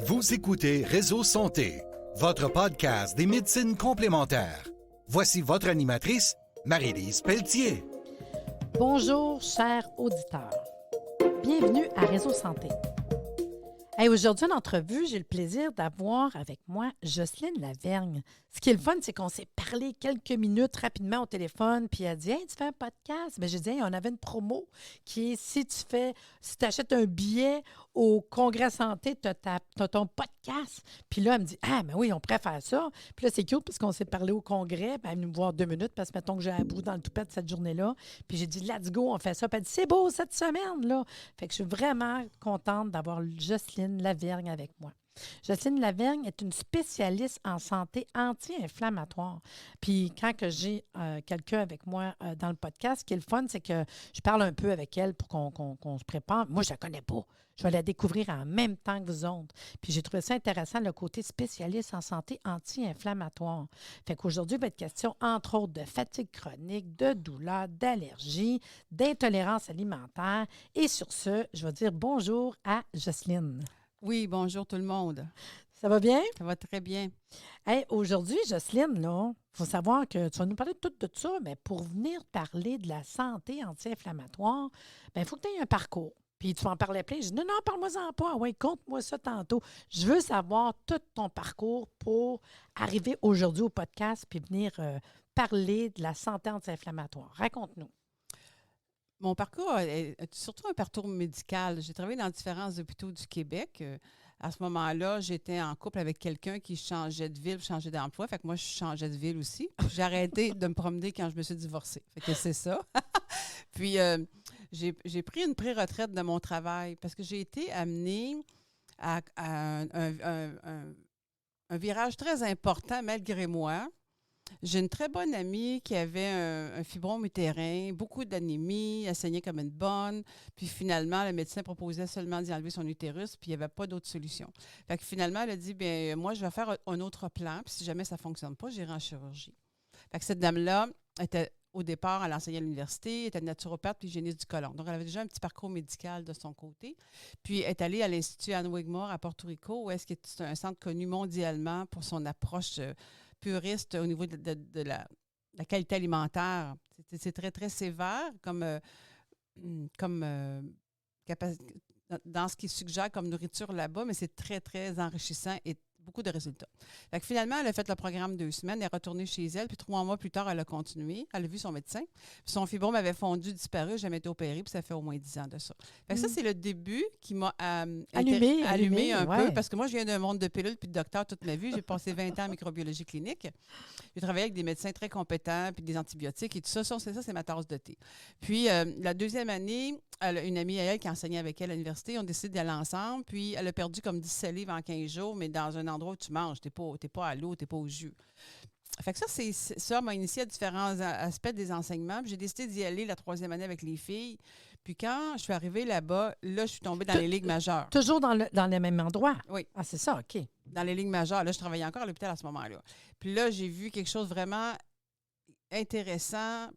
Vous écoutez Réseau Santé, votre podcast des médecines complémentaires. Voici votre animatrice, Marie-Lise Pelletier. Bonjour, chers auditeurs. Bienvenue à Réseau Santé. Hey, aujourd'hui, en entrevue, j'ai le plaisir d'avoir avec moi Jocelyne Lavergne. Ce qui est le fun, c'est qu'on s'est parlé quelques minutes rapidement au téléphone, puis elle a dit « Hey, tu fais un podcast? » Bien, j'ai dit hey, on avait une promo qui est si tu achètes un billet au Congrès Santé, tu as ton podcast. Puis là, elle me dit « Ah, mais oui, on pourrait faire ça. » Puis là, c'est cute parce qu'on s'est parlé au congrès. Puis elle est venue me voir 2 minutes parce que mettons que j'ai un bout dans le toupette cette journée-là. Puis j'ai dit « Let's go, on fait ça. » Puis elle dit « C'est beau cette semaine, là. » Fait que je suis vraiment contente d'avoir Jocelyne Lavergne avec moi. Jocelyne Lavergne est une spécialiste en santé anti-inflammatoire. Puis quand que j'ai quelqu'un avec moi dans le podcast, ce qui est le fun, c'est que je parle un peu avec elle pour qu'on se prépare. Moi, je ne la connais pas. Je vais la découvrir en même temps que vous autres. Puis j'ai trouvé ça intéressant, le côté spécialiste en santé anti-inflammatoire. Fait qu'aujourd'hui, il va être question, entre autres, de fatigue chronique, de douleur, d'allergie, d'intolérance alimentaire. Et sur ce, je vais dire bonjour à Jocelyne. Oui, bonjour tout le monde. Ça va bien? Ça va très bien. Hey, aujourd'hui, Jocelyne, il faut savoir que tu vas nous parler de tout ça, mais pour venir parler de la santé anti-inflammatoire, il faut que tu aies un parcours. Puis tu vas en parler plein. Je dis, non, parle-moi-en pas. Oui, conte-moi ça tantôt. Je veux savoir tout ton parcours pour arriver aujourd'hui au podcast puis venir parler de la santé anti-inflammatoire. Raconte-nous. Mon parcours est surtout un parcours médical. J'ai travaillé dans différents hôpitaux du Québec. À ce moment-là, j'étais en couple avec quelqu'un qui changeait de ville, changeait d'emploi. Fait que moi, je changeais de ville aussi. J'ai arrêté de me promener quand je me suis divorcée. Fait que c'est ça. Puis, j'ai pris une pré-retraite de mon travail parce que j'ai été amenée à un virage très important malgré moi. J'ai une très bonne amie qui avait un fibrome utérin, beaucoup d'anémie, elle saignait comme une bonne. Puis finalement, le médecin proposait seulement d'y enlever son utérus, puis il n'y avait pas d'autre solution. Fait que finalement, elle a dit, bien, moi, je vais faire un autre plan, puis si jamais ça ne fonctionne pas, j'irai en chirurgie. Fait que cette dame-là était, au départ, elle enseignait à l'université, était naturopathe puis hygiéniste du côlon. Donc, elle avait déjà un petit parcours médical de son côté. Puis, elle est allée à l'Institut Anne Wigmore à Porto Rico, où est-ce que c'est un centre connu mondialement pour son approche puriste au niveau de la qualité alimentaire. C'est très, très sévère dans ce qu'il suggère comme nourriture là-bas, mais c'est très, très enrichissant et beaucoup de résultats. Fait que finalement, elle a fait le programme 2 semaines, elle est retournée chez elle, puis 3 mois plus tard, elle a continué. Elle a vu son médecin. Puis son fibrome avait fondu, disparu, jamais été opéré, puis ça fait au moins 10 ans de ça. Fait que ça, c'est le début qui m'a allumé un peu, parce que moi, je viens d'un monde de pilules puis de docteurs toute ma vie. J'ai passé 20 ans en microbiologie clinique. J'ai travaillé avec des médecins très compétents, puis des antibiotiques et tout ça. C'est ma tasse de thé. Puis, la deuxième année, elle a une amie à elle qui enseignait avec elle à l'université. On décide d'aller ensemble. Puis, elle a perdu comme 17 livres en 15 jours, mais dans un endroit où tu manges. Tu n'es pas à l'eau, tu n'es pas au jus. Fait que ça m'a initié à différents aspects des enseignements. Puis j'ai décidé d'y aller la 3e année avec les filles. Puis quand je suis arrivée là-bas, là, je suis tombée dans les ligues majeures. Toujours dans le même endroit? Oui. Ah, c'est ça, OK. Dans les ligues majeures. Là, je travaillais encore à l'hôpital à ce moment-là. Puis là, j'ai vu quelque chose vraiment intéressant,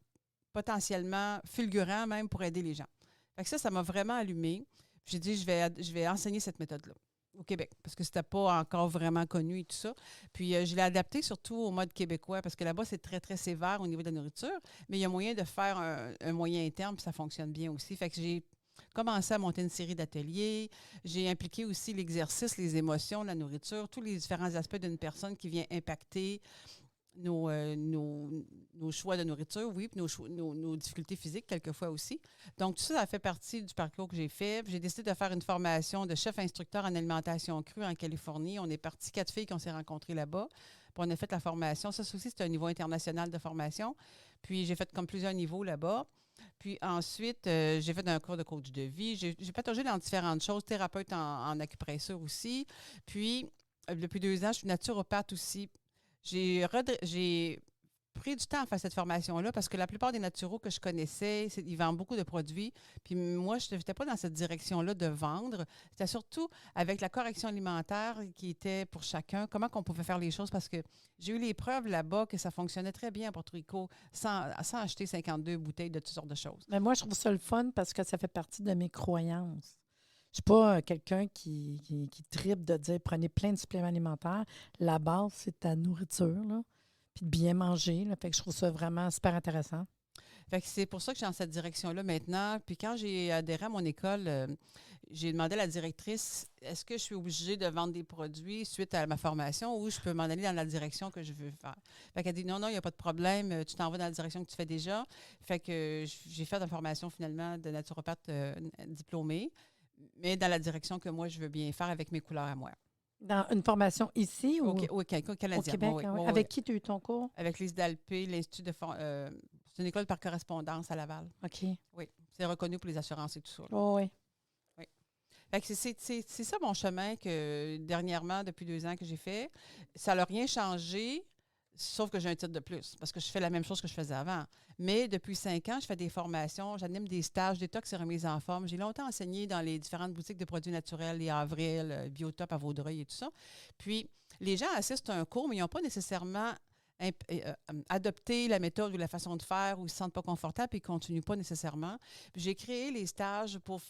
potentiellement fulgurant même pour aider les gens. Fait que ça m'a vraiment allumée. J'ai dit, je vais enseigner cette méthode-là au Québec, parce que c'était pas encore vraiment connu et tout ça. Puis, je l'ai adapté surtout au mode québécois, parce que là-bas, c'est très, très sévère au niveau de la nourriture, mais il y a moyen de faire un moyen terme, puis ça fonctionne bien aussi. Fait que j'ai commencé à monter une série d'ateliers. J'ai impliqué aussi l'exercice, les émotions, la nourriture, tous les différents aspects d'une personne qui vient impacter nos choix de nourriture, oui, puis nos difficultés physiques, quelquefois aussi. Donc, tout ça, ça fait partie du parcours que j'ai fait. J'ai décidé de faire une formation de chef instructeur en alimentation crue en Californie. On est parti 4 filles qu'on s'est rencontrées là-bas. Puis on a fait la formation. Ça aussi, c'est un niveau international de formation. Puis, j'ai fait comme plusieurs niveaux là-bas. Puis ensuite, j'ai fait un cours de coach de vie. J'ai pataugé dans différentes choses, thérapeute en acupressure aussi. Puis, depuis 2 ans, je suis naturopathe aussi. J'ai pris du temps à faire cette formation-là parce que la plupart des naturaux que je connaissais, ils vendent beaucoup de produits. Puis moi, je n'étais pas dans cette direction-là de vendre. C'était surtout avec la correction alimentaire qui était pour chacun, comment on pouvait faire les choses parce que j'ai eu les preuves là-bas que ça fonctionnait très bien à Porto Rico sans acheter 52 bouteilles de toutes sortes de choses. Mais moi, je trouve ça le fun parce que ça fait partie de mes croyances. suis pas quelqu'un qui tripe de dire prenez plein de suppléments alimentaires. La base, c'est ta nourriture, là, puis de bien manger. Là. Fait que je trouve ça vraiment super intéressant. Fait que c'est pour ça que je suis dans cette direction-là maintenant. Puis quand j'ai adhéré à mon école, j'ai demandé à la directrice, est-ce que je suis obligée de vendre des produits suite à ma formation ou je peux m'en aller dans la direction que je veux faire? Fait qu'elle dit, non, il n'y a pas de problème, tu t'en vas dans la direction que tu fais déjà. Fait que j'ai fait une formation finalement de naturopathe diplômée, mais dans la direction que moi, je veux bien faire avec mes couleurs à moi. Dans une formation ici ou Au Canadien. au Québec? Oui, Oui. oui, Avec oui. qui tu as eu ton cours? Avec Lise Dalpé, l'Institut de... c'est une école par correspondance à Laval. OK. Oui, c'est reconnu pour les assurances et tout ça. Là. Oh, oui. Oui. Fait que c'est ça mon chemin que dernièrement, depuis 2 ans que j'ai fait. Ça n'a rien changé, sauf que j'ai un titre de plus, parce que je fais la même chose que je faisais avant. Mais depuis 5 ans, je fais des formations, j'anime des stages, détox et remise en forme. J'ai longtemps enseigné dans les différentes boutiques de produits naturels, les Avril, Biotop à Vaudreuil et tout ça. Puis, les gens assistent à un cours, mais ils n'ont pas nécessairement adopter la méthode ou la façon de faire ou ils ne se sentent pas confortables et ils ne continuent pas nécessairement. Puis j'ai créé les stages pour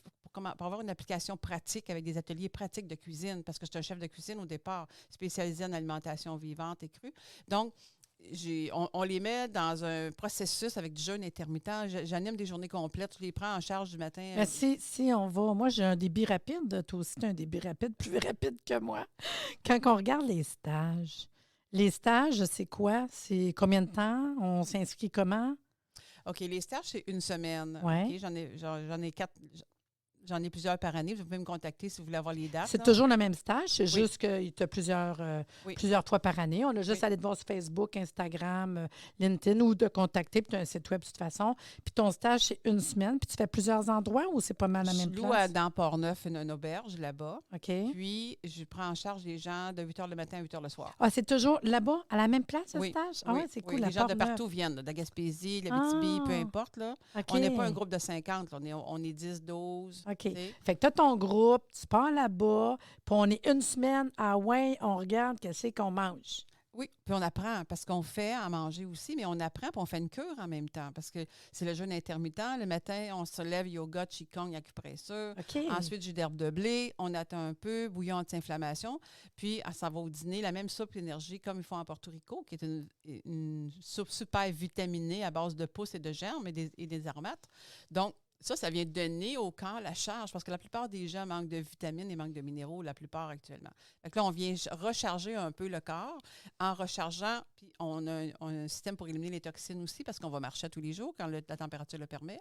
avoir une application pratique avec des ateliers pratiques de cuisine parce que je suis un chef de cuisine au départ, spécialisé en alimentation vivante et crue. Donc, on les met dans un processus avec du jeûne intermittent. J'anime des journées complètes. Je les prends en charge du matin. Mais si on va... Moi, j'ai un débit rapide. Toi aussi, tu as un débit rapide, plus rapide que moi. Quand on regarde les stages, c'est quoi? C'est combien de temps? On s'inscrit comment? OK, les stages, c'est 1 semaine. Ouais. Okay, j'en ai 4. J'en ai plusieurs par année. Vous pouvez me contacter si vous voulez avoir les dates. C'est là. toujours le même stage, c'est Oui. juste qu'il y a plusieurs fois par année. On a juste Oui. à aller te voir sur Facebook, Instagram, LinkedIn ou de contacter, puis tu as un site web de toute façon. Puis ton stage, c'est 1 semaine, puis tu fais plusieurs endroits ou c'est pas mal la même Je loue place? dans Port-Neuf une auberge là-bas. OK. Puis, je prends en charge les gens de 8 h le matin à 8 h le soir. Ah, c'est toujours là-bas, à la même place, le Oui, stage? Ah oui, ouais, c'est oui. cool. Les à gens de Port-Neuf. partout viennent, là, de la Gaspésie, l'Abitibi, peu Ah, importe. Là. OK. On n'est pas un groupe de 50, là. On est 10, 12. OK. tu sais. Fait que tu as ton groupe, tu pars là-bas, puis on est 1 semaine, ah ouais, on regarde qu'est-ce qu'on mange. Oui, puis on apprend parce qu'on fait à manger aussi, mais on apprend puis on fait une cure en même temps parce que c'est le jeûne intermittent. Le matin, on se lève, yoga, qigong, acupressure. OK. Ensuite, jus d'herbe de blé, on attend un peu, bouillon anti-inflammation. Puis, ça va au dîner, la même soupe énergie comme ils font en Porto Rico, qui est une soupe super vitaminée à base de pousses et de germes et des aromates. Donc, ça vient donner au corps la charge parce que la plupart des gens manquent de vitamines et manquent de minéraux, la plupart actuellement. Fait que là, on vient recharger un peu le corps. En rechargeant, puis on a un système pour éliminer les toxines aussi parce qu'on va marcher tous les jours quand la température le permet.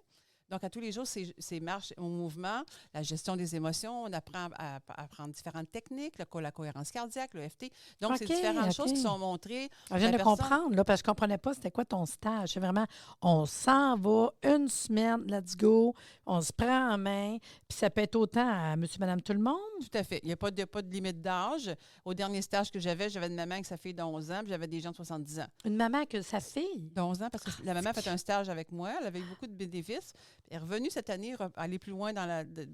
Donc, à tous les jours, c'est marche au mouvement, la gestion des émotions. On apprend à prendre différentes techniques, la cohérence cardiaque, le FT. Donc, c'est différentes choses qui sont montrées. Je viens de comprendre, là, parce que je ne comprenais pas c'était quoi ton stage. C'est vraiment, on s'en va 1 semaine, let's go, on se prend en main, puis ça peut être autant à monsieur, madame, tout le monde. Tout à fait. Il n'y a pas de limite d'âge. Au dernier stage que j'avais une maman avec sa fille de 11 ans, puis j'avais des gens de 70 ans. Une maman que sa fille. De 11 ans, parce que la maman a fait un stage avec moi. Elle avait eu beaucoup de bénéfices. Elle est revenue cette année aller plus loin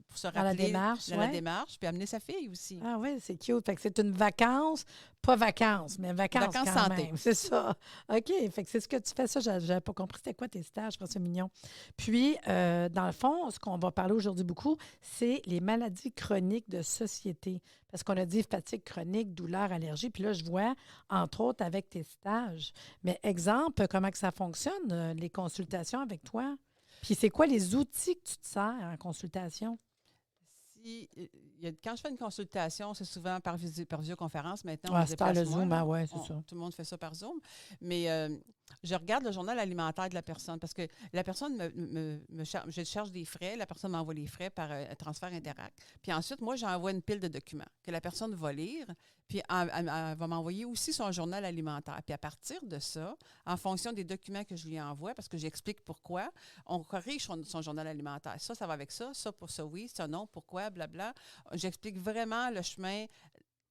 pour se rappeler la démarche, la démarche, puis amener sa fille aussi. Ah oui, c'est cute. Fait que c'est une vacance, pas vacances, mais vacances quand santé. même. C'est ça. OK. Fait que c'est ce que tu fais. Ça, je n'avais pas compris c'était quoi tes stages, c'est mignon. Puis, dans le fond, ce qu'on va parler aujourd'hui beaucoup, c'est les maladies chroniques de société. Parce qu'on a dit fatigue chronique, douleur, allergie. Puis là, je vois, entre autres, avec tes stages. Mais exemple, comment que ça fonctionne, les consultations avec toi? Puis c'est quoi les outils que tu te sers en consultation? Quand je fais une consultation, c'est souvent par visioconférence. Maintenant, Ah, c'est le Zoom, oui, c'est ça. Tout le monde fait ça par Zoom. Mais je regarde le journal alimentaire de la personne parce que la personne je charge des frais, la personne m'envoie les frais par transfert Interact. Puis ensuite, moi, j'envoie une pile de documents que la personne va lire, puis elle va m'envoyer aussi son journal alimentaire. Puis à partir de ça, en fonction des documents que je lui envoie, parce que j'explique pourquoi, on corrige son journal alimentaire. Ça va avec ça pour ça oui, ça non, pourquoi, blabla. J'explique vraiment le chemin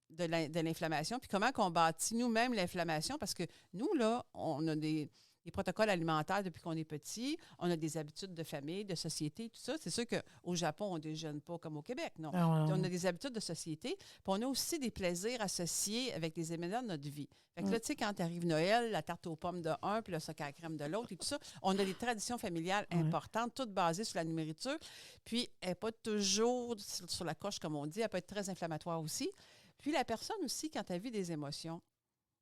de l'inflammation, puis comment on bâtit nous-mêmes l'inflammation, parce que nous, là, on a des des protocoles alimentaires depuis qu'on est petit. On a des habitudes de famille, de société, tout ça. C'est sûr qu'au Japon, on ne déjeune pas comme au Québec, non. On a des habitudes de société. Puis on a aussi des plaisirs associés avec les événements de notre vie. Fait que là, tu sais, quand arrive Noël, la tarte aux pommes de un, puis le sucre à la crème de l'autre et tout ça, on a des traditions familiales importantes, toutes basées sur la nourriture. Puis, elle n'est pas toujours sur la coche, comme on dit. Elle peut être très inflammatoire aussi. Puis, la personne aussi, quand elle vit des émotions,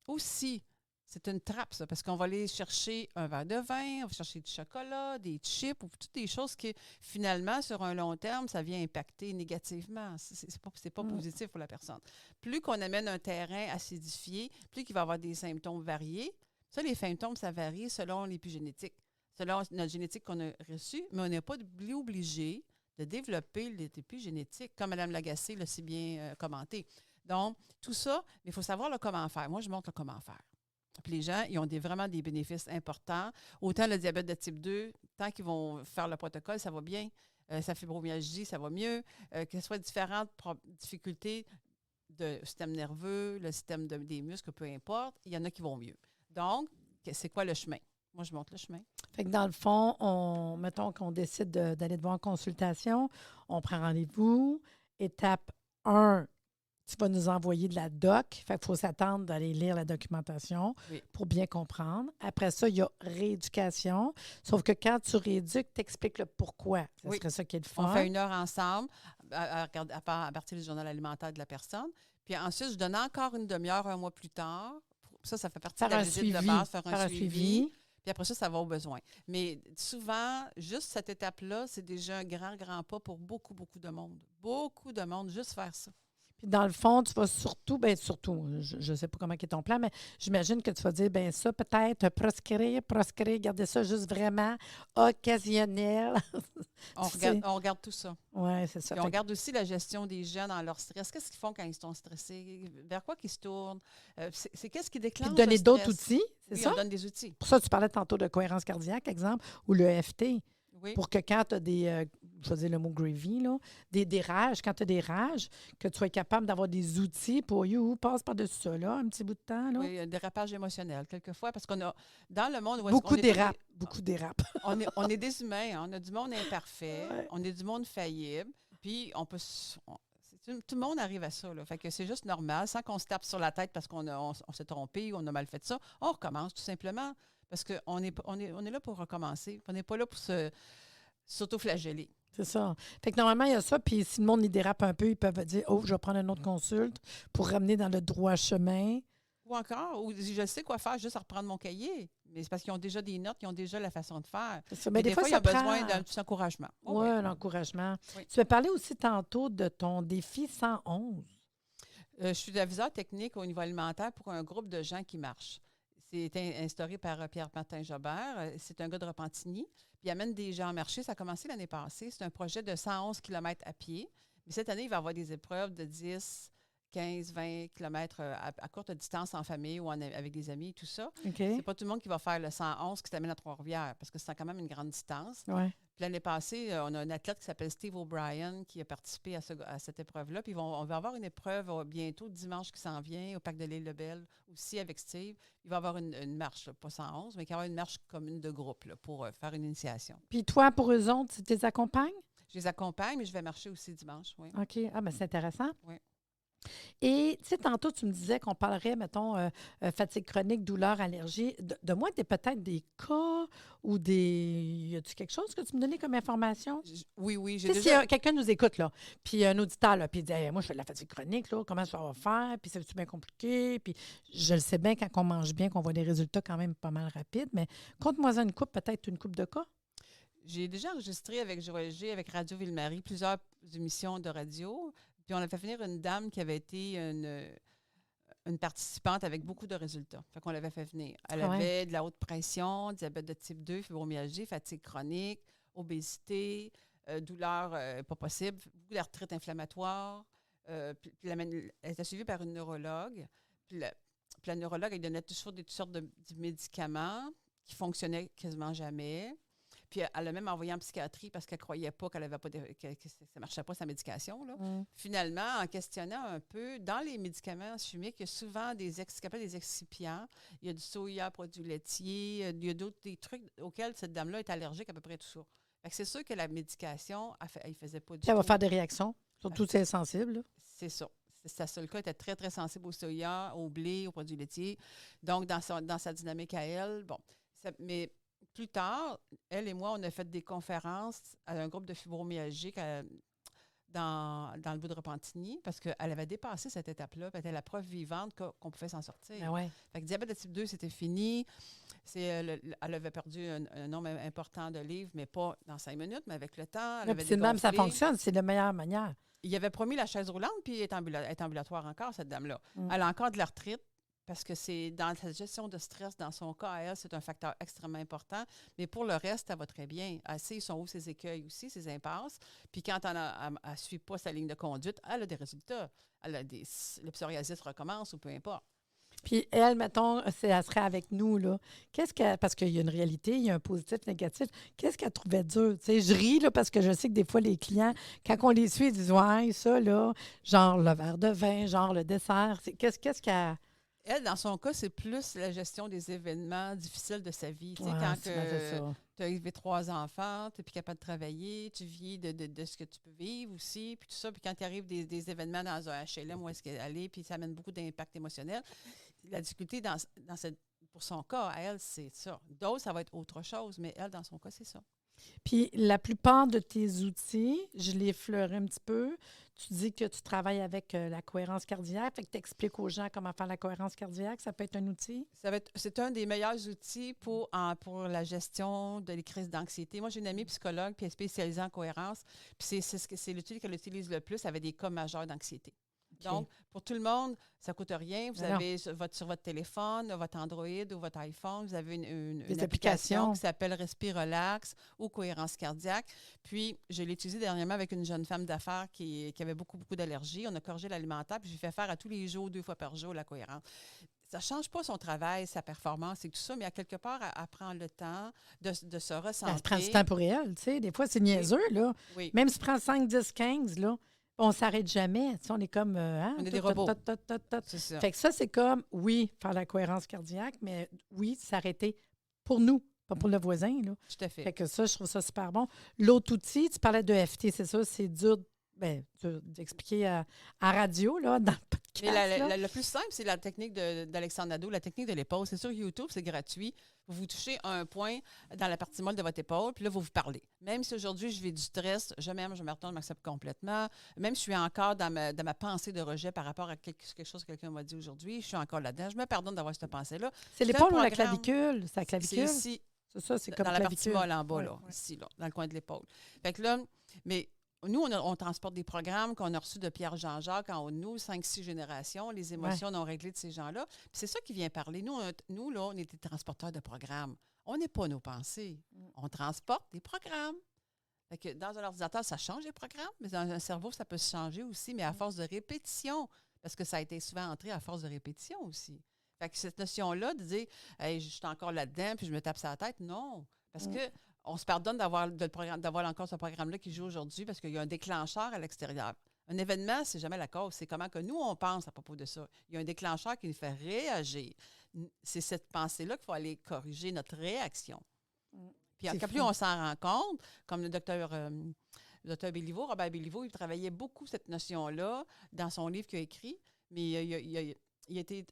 aussi, c'est une trappe, ça, parce qu'on va aller chercher un verre de vin, on va chercher du chocolat, des chips, ou toutes des choses qui, finalement, sur un long terme, ça vient impacter négativement. C'est pas positif pour la personne. Plus qu'on amène un terrain acidifié, plus qu'il va y avoir des symptômes variés. Ça, les symptômes, ça varie selon l'épigénétique, selon notre génétique qu'on a reçue, mais on n'est pas obligé de développer l'épigénétique, comme Mme Lagacé l'a si bien commenté. Donc, tout ça, mais il faut savoir le comment faire. Moi, je montre le comment faire. Puis les gens, ils ont vraiment des bénéfices importants. Autant le diabète de type 2, tant qu'ils vont faire le protocole, ça va bien. Sa fibromyalgie, ça va mieux. Que ce soit différentes difficultés de système nerveux, le système des muscles, peu importe, il y en a qui vont mieux. Donc, c'est quoi le chemin? Moi, je montre le chemin. Fait que dans le fond, mettons qu'on décide d'aller te voir en consultation, on prend rendez-vous. Étape 1, tu vas nous envoyer de la doc. Fait qu'il faut s'attendre d'aller lire la documentation pour bien comprendre. Après ça, il y a rééducation. Sauf que quand tu rééduques, tu expliques le pourquoi. Ce serait ça qui est le fun. On fait 1 heure ensemble à partir du journal alimentaire de la personne. Puis ensuite, je donne encore une demi-heure, un mois plus tard. Ça fait partie de la visite de base, faire un suivi. Puis après ça va au besoin. Mais souvent, juste cette étape-là, c'est déjà un grand, grand pas pour beaucoup, beaucoup de monde. Beaucoup de monde, juste faire ça. Puis dans le fond, tu vas surtout, je ne sais pas comment est ton plan, mais j'imagine que tu vas dire, bien ça, peut-être proscrire, garder ça juste vraiment occasionnel. On regarde tout ça. Oui, c'est ça. Puis on regarde aussi la gestion des gens dans leur stress. Qu'est-ce qu'ils font quand ils sont stressés? Vers quoi qu'ils se tournent? C'est qu'est-ce qui déclenche le stress? Puis donner d'autres outils, c'est ça? On donne des outils. Pour ça, tu parlais tantôt de cohérence cardiaque, exemple, ou le EFT. Oui. Pour que quand tu as des, je vais dire le mot gravy, là, des rages, quand tu as des rages, que tu sois capable d'avoir des outils pour, passe par-dessus ça, là, un petit bout de temps. Là. Oui, un dérapage émotionnel, quelquefois, parce qu'on a, dans le monde... Beaucoup dérapent. On est des humains, hein, on a du monde imparfait, on est du monde faillible, puis on peut... tout le monde arrive à ça, là. Fait que c'est juste normal, sans qu'on se tape sur la tête parce qu'on s'est trompé ou on a mal fait ça. On recommence tout simplement. Parce qu'on est là pour recommencer. On n'est pas là pour s'auto-flageller. C'est ça. Fait que normalement, il y a ça. Puis si le monde y dérape un peu, ils peuvent dire, oh, je vais prendre une autre consulte pour ramener dans le droit chemin. Ou encore, je sais quoi faire juste à reprendre mon cahier. Mais c'est parce qu'ils ont déjà des notes, ils ont déjà la façon de faire. Ça. Mais des fois, il y a besoin d'un petit encouragement. Oui, un encouragement. Oui. Tu as parlé aussi tantôt de ton défi 111. Je suis aviseur technique au niveau alimentaire pour un groupe de gens qui marchent. C'est instauré par Pierre-Martin Jobert. C'est un gars de Repentigny. Puis il amène des gens marcher. Ça a commencé l'année passée. C'est un projet de 111 km à pied. Mais cette année, il va y avoir des épreuves de 10, 15, 20 km à courte distance en famille ou avec des amis et tout ça. Okay. C'est pas tout le monde qui va faire le 111 qui t'amène à Trois-Rivières parce que c'est quand même une grande distance. Ouais. Puis l'année passée, on a un athlète qui s'appelle Steve O'Brien qui a participé à cette épreuve-là. Puis on va avoir une épreuve bientôt, dimanche qui s'en vient, au parc de l'Île-de-Belle, aussi avec Steve. Il va y avoir une marche, là, pas 111, mais il va y avoir une marche commune de groupe là, pour faire une initiation. Puis toi, pour eux autres, tu les accompagnes? Je les accompagne, mais je vais marcher aussi dimanche, oui. OK. Ah, bien, c'est intéressant. Oui. Et, tu sais, tantôt, tu me disais qu'on parlerait, mettons, fatigue chronique, douleur, allergie. De moi, peut-être des cas ou des... Y a-tu quelque chose que tu me donnais comme information? Oui. Tu sais, si quelqu'un nous écoute, là, puis un auditeur, là, puis il dit hey, moi, je fais de la fatigue chronique, là, comment ça va faire? Puis c'est-tu bien compliqué? Puis je le sais bien, quand on mange bien, qu'on voit des résultats quand même pas mal rapides, mais compte-moi une coupe, peut-être une coupe de cas. J'ai déjà enregistré avec Joël G, avec Radio Ville-Marie, plusieurs émissions de radio. Puis on a fait venir une dame qui avait été une participante avec beaucoup de résultats. Fait qu'on l'avait fait venir. Elle avait de la haute pression, diabète de type 2, fibromyalgie, fatigue chronique, obésité, douleur pas possible, beaucoup d'arthrite inflammatoire. Puis elle était suivie par une neurologue. Puis la neurologue, elle donnait toujours toutes sortes de médicaments qui fonctionnaient quasiment jamais. Puis elle a même envoyé en psychiatrie parce qu'elle ne croyait pas qu'elle avait pas que ça ne marchait pas sa médication. Là. Finalement, en questionnant un peu, dans les médicaments chimiques, il y a souvent ce qu'on appelle des excipients. Il y a du soya, produits laitiers, il y a des trucs auxquels cette dame-là est allergique, à peu près tout ça. Fait que c'est sûr que la médication, elle ne faisait pas du Puis elle tout. va faire des réactions, surtout si elle est sensible. Là. C'est ça. Sa seule cas était très, très sensible au soya, au blé, aux produits laitiers. Donc, dans sa dynamique à elle, bon. Mais plus tard, elle et moi, on a fait des conférences à un groupe de fibromyalgique dans le bout de Repentigny parce qu'elle avait dépassé cette étape-là. Elle était la preuve vivante qu'on pouvait s'en sortir. Ben ouais. Fait que diabète de type 2, c'était fini. Elle avait perdu un nombre important de livres, mais pas dans 5 minutes, mais avec le temps. Elle avait C'est même ça dégonflé. fonctionne, c'est la meilleure manière. Il avait promis la chaise roulante, puis elle est ambulatoire encore, cette dame-là. Elle a encore de l'arthrite, parce que c'est dans sa gestion de stress, dans son cas, à elle, c'est un facteur extrêmement important. Mais pour le reste, elle va très bien. Elle sait, ils sont où ses écueils aussi, ses impasses. Puis quand elle ne suit pas sa ligne de conduite, elle a des résultats. Le psoriasis recommence ou peu importe. Puis elle, mettons, elle serait avec nous, là. Parce qu'il y a une réalité, il y a un positif, négatif. Qu'est-ce qu'elle trouvait dur? Tu sais, je ris, là, parce que je sais que des fois, les clients, quand on les suit, ils disent, ouais, ça, là, genre le verre de vin, genre le dessert. Qu'est-ce qu'elle... Elle, dans son cas, c'est plus la gestion des événements difficiles de sa vie. Tu sais, quand tu as élevé 3 enfants, tu n'es plus capable de travailler, tu vis de ce que tu peux vivre aussi, puis tout ça. Puis quand il arrive des événements dans un HLM, où est-ce qu'elle est allée, puis ça amène beaucoup d'impact émotionnel. La difficulté pour son cas, à elle, c'est ça. D'autres, ça va être autre chose, mais elle, dans son cas, c'est ça. Puis la plupart de tes outils, je les effleurais un petit peu. Tu dis que tu travailles avec la cohérence cardiaque, fait que tu expliques aux gens comment faire la cohérence cardiaque. Ça peut être un outil? C'est un des meilleurs outils pour la gestion des crises d'anxiété. Moi, j'ai une amie psychologue puis elle est spécialisée en cohérence. Puis c'est l'outil qu'elle utilise le plus avec des cas majeurs d'anxiété. Okay. Donc, pour tout le monde, ça ne coûte rien. Vous avez sur votre téléphone, votre Android ou votre iPhone, vous avez une application qui s'appelle Respirelax ou Cohérence cardiaque. Puis, je l'ai utilisée dernièrement avec une jeune femme d'affaires qui avait beaucoup d'allergies. On a corrigé l'alimentaire, puis j'ai fait faire à tous les jours, 2 fois par jour, la cohérence. Ça ne change pas son travail, sa performance et tout ça, mais à quelque part, elle prend le temps de se recentrer. Elle prend du temps pour elle, tu sais. Des fois, c'est niaiseux, là. Oui. Même si tu prends 5, 10, 15, là, on ne s'arrête jamais. Tu sais, on est comme... on est des robots. C'est ça. Fait que ça, c'est comme, oui, faire la cohérence cardiaque, mais oui, s'arrêter pour nous, pas pour le voisin, là. Tout à fait. Fait que ça, je trouve ça super bon. L'autre outil, tu parlais de FT, c'est ça, c'est dur d'expliquer à radio, là, dans le podcast. Mais le plus simple, c'est la technique d'Alexandre Nadeau, la technique de l'épaule. C'est sur YouTube, c'est gratuit. Vous touchez un point dans la partie molle de votre épaule, puis là, vous parlez. Même si aujourd'hui, je vis du stress, je me retourne, je m'accepte complètement. Même si je suis encore dans ma pensée de rejet par rapport à quelque chose que quelqu'un m'a dit aujourd'hui, je suis encore là-dedans. Je me pardonne d'avoir cette pensée-là. C'est l'épaule ou la clavicule? C'est la clavicule? C'est ici. C'est ça, c'est comme dans clavicule. La partie molle en bas, là, ici, là, dans le coin de l'épaule. Fait que là, mais... Nous, on transporte des programmes qu'on a reçus de Pierre Jean-Jacques en haut de nous, 5-6 générations, les émotions non réglées de ces gens-là. Puis c'est ça qui vient parler. Nous, là, on est des transporteurs de programmes. On n'est pas nos pensées. On transporte des programmes. Fait que dans un ordinateur, ça change les programmes, mais dans un cerveau, ça peut se changer aussi, mais à force de répétition, parce que ça a été souvent entré à force de répétition aussi. Fait que cette notion-là de dire hey, je suis encore là-dedans, puis je me tape sur la tête, non. Parce que on se pardonne d'avoir encore ce programme-là qui joue aujourd'hui parce qu'il y a un déclencheur à l'extérieur. Un événement, c'est jamais la cause. C'est comment que nous, on pense à propos de ça. Il y a un déclencheur qui nous fait réagir. C'est cette pensée-là qu'il faut aller corriger notre réaction. Puis plus on s'en rend compte, comme le docteur Béliveau, Robert Béliveau, il travaillait beaucoup cette notion-là dans son livre qu'il a écrit, mais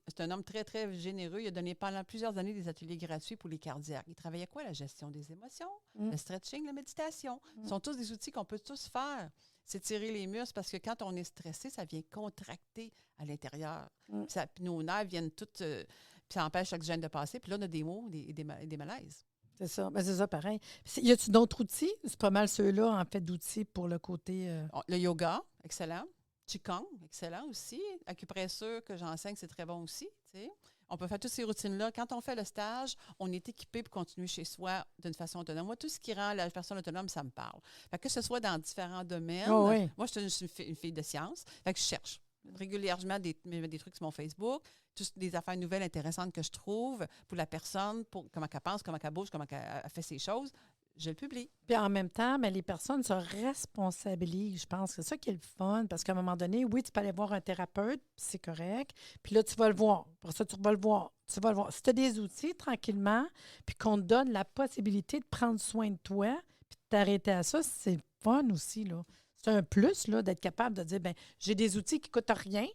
c'est un homme très, très généreux. Il a donné pendant plusieurs années des ateliers gratuits pour les cardiaques. Il travaillait quoi? La gestion des émotions, le stretching, la méditation. Ce sont tous des outils qu'on peut tous faire. C'est tirer les muscles parce que quand on est stressé, ça vient contracter à l'intérieur. Puis nos nerfs viennent toutes... puis ça empêche l'oxygène de passer. Puis là, on a des maux, des malaises. C'est ça. Ben, c'est ça, pareil. Y a-t-il d'autres outils? C'est pas mal ceux-là, en fait, d'outils pour le côté... Le yoga, excellent. Qigong, excellent aussi. Acupressure que j'enseigne, c'est très bon aussi. T'sais. On peut faire toutes ces routines-là. Quand on fait le stage, on est équipé pour continuer chez soi d'une façon autonome. Moi, tout ce qui rend la personne autonome, ça me parle. Fait que ce soit dans différents domaines. Oh oui. Moi, je suis une fille de science. Fait que je cherche régulièrement des trucs sur mon Facebook, des affaires nouvelles intéressantes que je trouve pour la personne, pour comment elle pense, comment elle bouge, comment elle fait ses choses. je le publie. Puis en même temps, mais les personnes se responsabilisent, je pense. C'est ça qui est le fun. Parce qu'à un moment donné, oui, tu peux aller voir un thérapeute, puis c'est correct. Puis là, tu vas le voir. Pour ça, tu vas le voir. Tu vas le voir. Si tu as des outils, tranquillement, puis qu'on te donne la possibilité de prendre soin de toi, puis de t'arrêter à ça, c'est le fun aussi, là. C'est un plus, là, d'être capable de dire, ben j'ai des outils qui ne coûtent rien.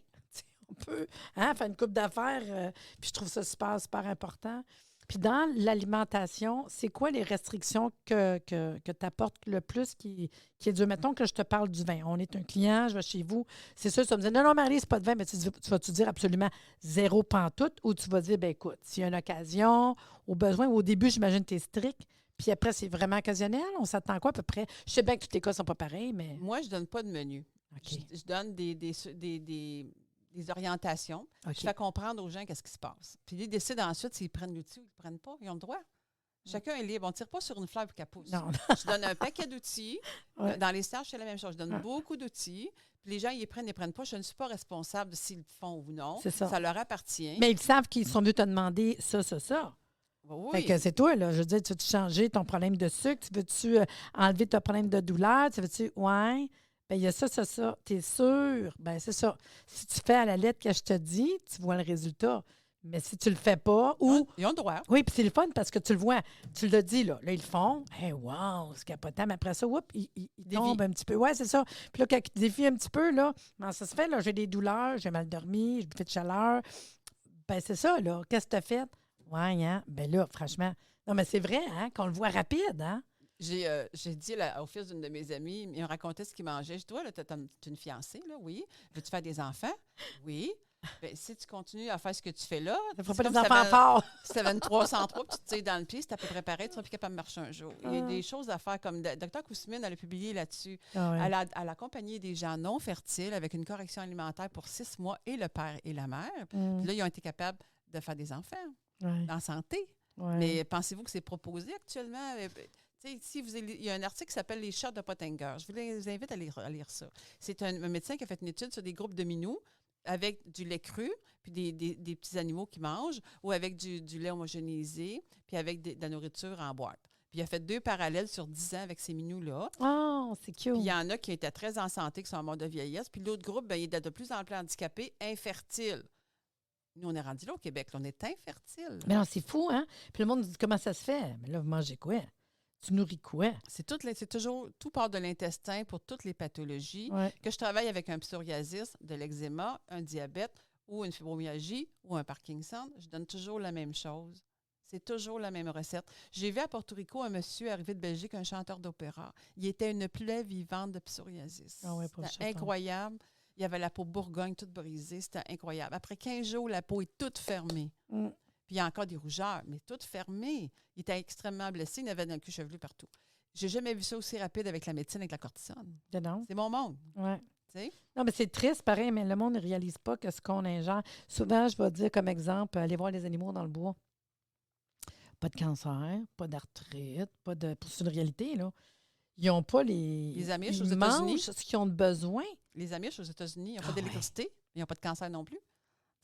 On peut faire une coupe d'affaires, puis je trouve ça super, super important. Puis dans l'alimentation, c'est quoi les restrictions que tu apportes le plus qui est dur? Mettons que je te parle du vin. On est un client, je vais chez vous. C'est sûr, tu vas me dire, non, Marie, c'est pas de vin, mais tu vas-tu dire absolument zéro pantoute ou tu vas dire, ben écoute, s'il y a une occasion, au besoin, au début, j'imagine que tu es strict, puis après, c'est vraiment occasionnel. On s'attend à quoi à peu près? Je sais bien que tous les cas ne sont pas pareils, mais. Moi, je ne donne pas de menu. OK. Je donne des orientations. OK. Je fais comprendre aux gens qu'est-ce qui se passe. Puis ils décident ensuite s'ils prennent l'outil ou ils ne le prennent pas. Ils ont le droit. Chacun est libre. On ne tire pas sur une fleur pour qu'elle pousse. Non. Je donne un paquet d'outils. Ouais. Dans les stages, c'est la même chose. Je donne Ouais. beaucoup d'outils. Puis les gens, ils les prennent, ils ne les prennent pas. Je ne suis pas responsable de s'ils le font ou non. C'est ça. Ça leur appartient. Mais ils savent qu'ils sont venus te demander ça. Oui. Fait que c'est toi, là. Je veux dire, tu veux-tu changer ton problème de sucre? Tu veux-tu enlever ton problème de douleur? Tu veux-tu. Ouais. Bien, il y a ça. T'es sûr? Bien, c'est ça. Si tu fais à la lettre que je te dis, tu vois le résultat. Mais si tu le fais pas, ou. Ils ont le droit. Oui, puis c'est le fun parce que tu le vois. Tu l'as dit, là. Là, ils le font. Hey, wow, c'est capotant. Mais après ça, ils tombent un petit peu. Oui, c'est ça. Puis là, quand ils défient un petit peu, là, comment ça se fait? Là, j'ai des douleurs, j'ai mal dormi, j'ai bouffé de chaleur. Ben c'est ça, là. Qu'est-ce que tu as fait? Oui, hein? Ben là, franchement. Non, mais c'est vrai, hein? Qu'on le voit rapide, hein? J'ai dit au fils d'une de mes amies, il me racontait ce qu'il mangeait. Je dis, toi, là, t'as une fiancée, là, oui. Veux-tu faire des enfants? Oui. Bien, si tu continues à faire ce que tu fais là, Ça ne fera c'est pas comme des si enfants forts. si tu avais une 303 puis tu te tires dans le pied, c'est à peu près pareil, tu seras plus capable de marcher un jour. Il y a des choses à faire, comme Dr Kousmine, elle a publié là-dessus. Ah ouais. Elle a accompagné des gens non fertiles avec une correction alimentaire pour 6 mois, et le père et la mère. Puis là, ils ont été capables de faire des enfants Ouais. en santé. Ouais. Mais pensez-vous que c'est proposé actuellement? Ici, il y a un article qui s'appelle « Les shots de Pottinger ». Je vous invite à lire ça. C'est un médecin qui a fait une étude sur des groupes de minous avec du lait cru, puis des petits animaux qui mangent, ou avec du lait homogénéisé, puis avec de la nourriture en boîte. Puis il a fait 2 parallèles sur 10 ans avec ces minous-là. Oh, c'est cute. Puis il y en a qui étaient très en santé, qui sont en mode de vieillesse. Puis l'autre groupe, il est de plus en plus handicapé, infertile. Nous, on est rendu là au Québec. Là, on est infertile. Mais non, c'est fou, hein? Puis le monde dit comment ça se fait? Mais là, vous mangez quoi? Tu nourris quoi? C'est toujours tout part de l'intestin pour toutes les pathologies. Ouais. Que je travaille avec un psoriasis, de l'eczéma, un diabète ou une fibromyalgie ou un Parkinson, je donne toujours la même chose. C'est toujours la même recette. J'ai vu à Porto Rico un monsieur arrivé de Belgique, un chanteur d'opéra. Il était une plaie vivante de psoriasis. Ah ouais, pauvre C'était chaton. incroyable. Il avait la peau bourgogne toute brisée. C'était incroyable. Après 15 jours, la peau est toute fermée. Mm. Puis il y a encore des rougeurs, mais toutes fermées. Il était extrêmement blessé. Il avait un cul chevelu partout. J'ai jamais vu ça aussi rapide avec la médecine, avec la cortisone. Non? C'est mon monde. Ouais. Tu sais? Non, mais c'est triste, pareil, mais le monde ne réalise pas que ce qu'on ingère. Souvent, je vais dire comme exemple, aller voir les animaux dans le bois. Pas de cancer, pas d'arthrite, pas de. C'est une réalité, là. Ils n'ont pas les. Les Amish ils aux États-Unis. mangent ce qu'ils ont de besoin. Les Amish aux États-Unis, ils n'ont Ah pas d'électricité, ils n'ont pas de cancer non plus.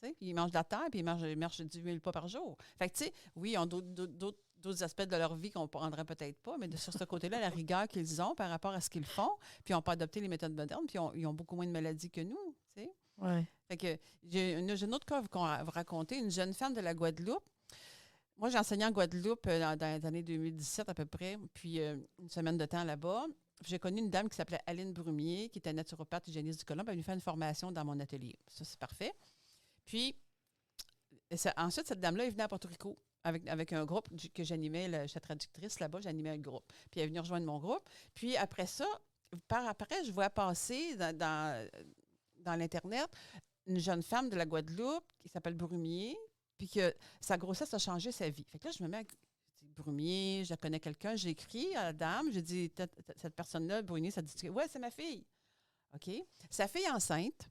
Tu sais, ils mangent de la terre puis ils marchent 10 000 pas par jour. Fait que, tu sais, oui, ils ont d'autres aspects de leur vie qu'on ne prendrait peut-être pas, mais sur ce côté-là, la rigueur qu'ils ont par rapport à ce qu'ils font, puis ils n'ont pas adopté les méthodes modernes, puis ils ont beaucoup moins de maladies que nous. Tu sais. Ouais. Fait que j'ai un autre cas qu'on va vous raconter, une jeune femme de la Guadeloupe. Moi, j'ai enseigné en Guadeloupe dans les années 2017 à peu près, puis une semaine de temps là-bas. J'ai connu une dame qui s'appelait Aline Brumier, qui était naturopathe hygiéniste du Colombe. Elle est venue faire une formation dans mon atelier. Ça, c'est parfait. Puis, ensuite, cette dame-là est venue à Porto Rico avec un groupe que j'animais. J'étais traductrice là-bas, j'animais un groupe. Puis, elle est venue rejoindre mon groupe. Puis, après ça, après, je vois passer dans l'Internet une jeune femme de la Guadeloupe qui s'appelle Brumier, puis que sa grossesse a changé sa vie. Fait que là, je me mets à Brumier, je connais quelqu'un, j'ai écrit à la dame, j'ai dit, cette personne-là, Brumier, ça dit, ouais, c'est ma fille. OK. Sa fille enceinte,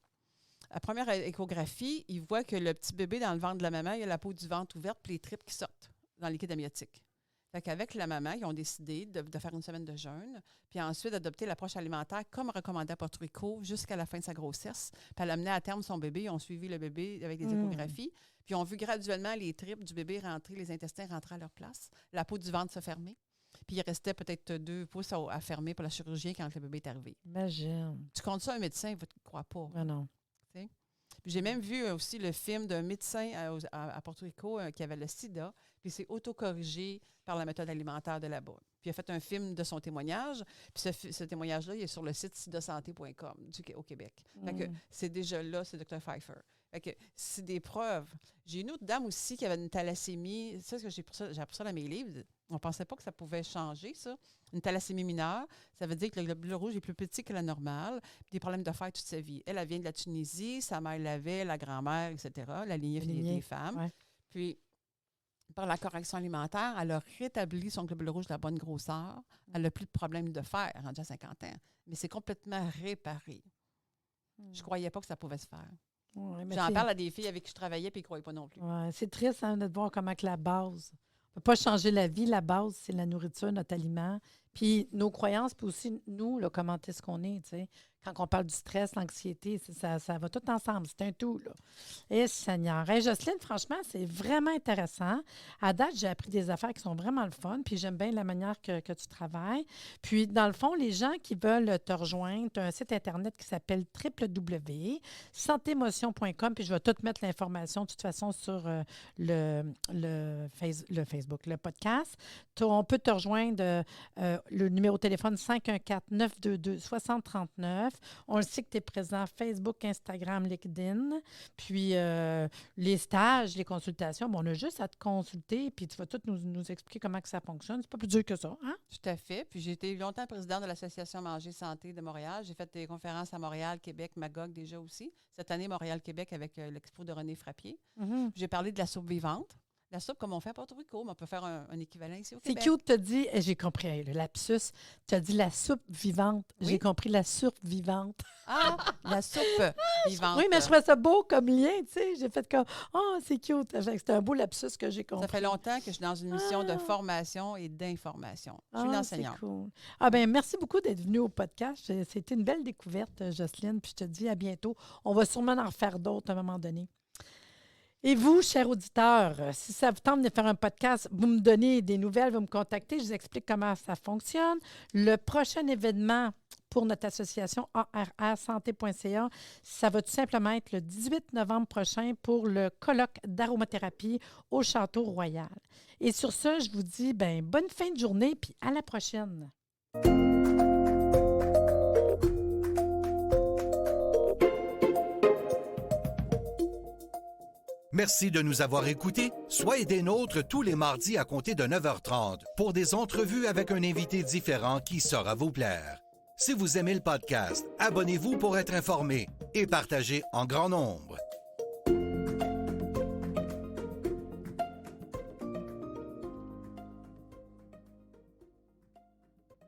la première échographie, il voit que le petit bébé dans le ventre de la maman, il a la peau du ventre ouverte puis les tripes qui sortent dans le liquide amniotique. Fait qu'avec la maman, ils ont décidé de faire une semaine de jeûne, puis ensuite d'adopter l'approche alimentaire comme recommandé à Porto Rico jusqu'à la fin de sa grossesse. Puis elle a amené à terme son bébé, ils ont suivi le bébé avec des échographies, puis ont vu graduellement les tripes du bébé rentrer, les intestins rentrer à leur place, la peau du ventre se fermer. puis il restait peut-être 2 pouces à fermer pour la chirurgie quand le bébé est arrivé. Imagine. Tu comptes ça à un médecin, il ne te croit pas. Ah non. Puis j'ai même vu aussi le film d'un médecin à Porto Rico qui avait le sida, puis s'est autocorrigé par la méthode alimentaire de là-bas. Puis il a fait un film de son témoignage, puis ce témoignage-là, il est sur le site sidasanté.com au Québec. Fait que c'est déjà là, c'est Dr. Pfeiffer. Fait que c'est des preuves. J'ai une autre dame aussi qui avait une thalassémie. C'est ça que j'ai appris ça dans mes livres. On ne pensait pas que ça pouvait changer, ça. Une thalassémie mineure, ça veut dire que le globule rouge est plus petit que la normale, puis des problèmes de fer toute sa vie. Elle vient de la Tunisie, sa mère l'avait, la grand-mère, etc., la lignée des femmes. Ouais. Puis, par la correction alimentaire, elle a rétabli son globule rouge de la bonne grosseur. Elle n'a plus de problème de fer, rendue à 50 ans. Mais c'est complètement réparé. Je ne croyais pas que ça pouvait se faire. Ouais, j'en parle à des filles avec qui je travaillais et ils ne croyaient pas non plus. Ouais, c'est triste de voir comment que la base. On ne peut pas changer la vie. La base, c'est la nourriture, notre aliment. Puis nos croyances, puis aussi nous, là, comment est-ce qu'on est, tu sais. Quand on parle du stress, l'anxiété, ça va tout ensemble. C'est un tout, là. Et Seigneur. Hey, Jocelyne, franchement, c'est vraiment intéressant. À date, j'ai appris des affaires qui sont vraiment le fun, puis j'aime bien la manière que tu travailles. Puis, dans le fond, les gens qui veulent te rejoindre, tu as un site Internet qui s'appelle www.santémotion.com, puis je vais tout mettre l'information, de toute façon, sur le Facebook, le podcast. On peut te rejoindre, le numéro de téléphone 514-922-6039. On le sait que tu es présent Facebook, Instagram, LinkedIn. Puis les stages, les consultations, bon, on a juste à te consulter puis tu vas tout nous expliquer comment que ça fonctionne. C'est pas plus dur que ça, hein? Tout à fait. Puis j'ai été longtemps présidente de l'Association Manger Santé de Montréal. J'ai fait des conférences à Montréal, Québec, Magog déjà aussi. Cette année, Montréal-Québec avec l'expo de René Frappier. Mm-hmm. J'ai parlé de la soupe vivante. La soupe, comme on fait à Porto Rico, mais on peut faire un équivalent ici au Québec. C'est cute, tu as dit, j'ai compris, le lapsus, tu as dit la soupe vivante. Oui? J'ai compris la soupe vivante. Ah, la soupe vivante. Oui, mais je trouvais ça beau comme lien, tu sais. J'ai fait comme, c'est cute. C'était un beau lapsus que j'ai compris. Ça fait longtemps que je suis dans une mission de formation et d'information. Je suis une enseignante. C'est cool. Ah bien, merci beaucoup d'être venue au podcast. C'était une belle découverte, Jocelyne, puis je te dis à bientôt. On va sûrement en refaire d'autres à un moment donné. Et vous, chers auditeurs, si ça vous tente de faire un podcast, vous me donnez des nouvelles, vous me contactez, je vous explique comment ça fonctionne. Le prochain événement pour notre association arrsanté.ca, ça va tout simplement être le 18 novembre prochain pour le colloque d'aromathérapie au Château Royal. Et sur ce, je vous dis bonne fin de journée puis à la prochaine. Merci de nous avoir écoutés. Soyez des nôtres tous les mardis à compter de 9h30 pour des entrevues avec un invité différent qui saura vous plaire. Si vous aimez le podcast, abonnez-vous pour être informé et partagez en grand nombre.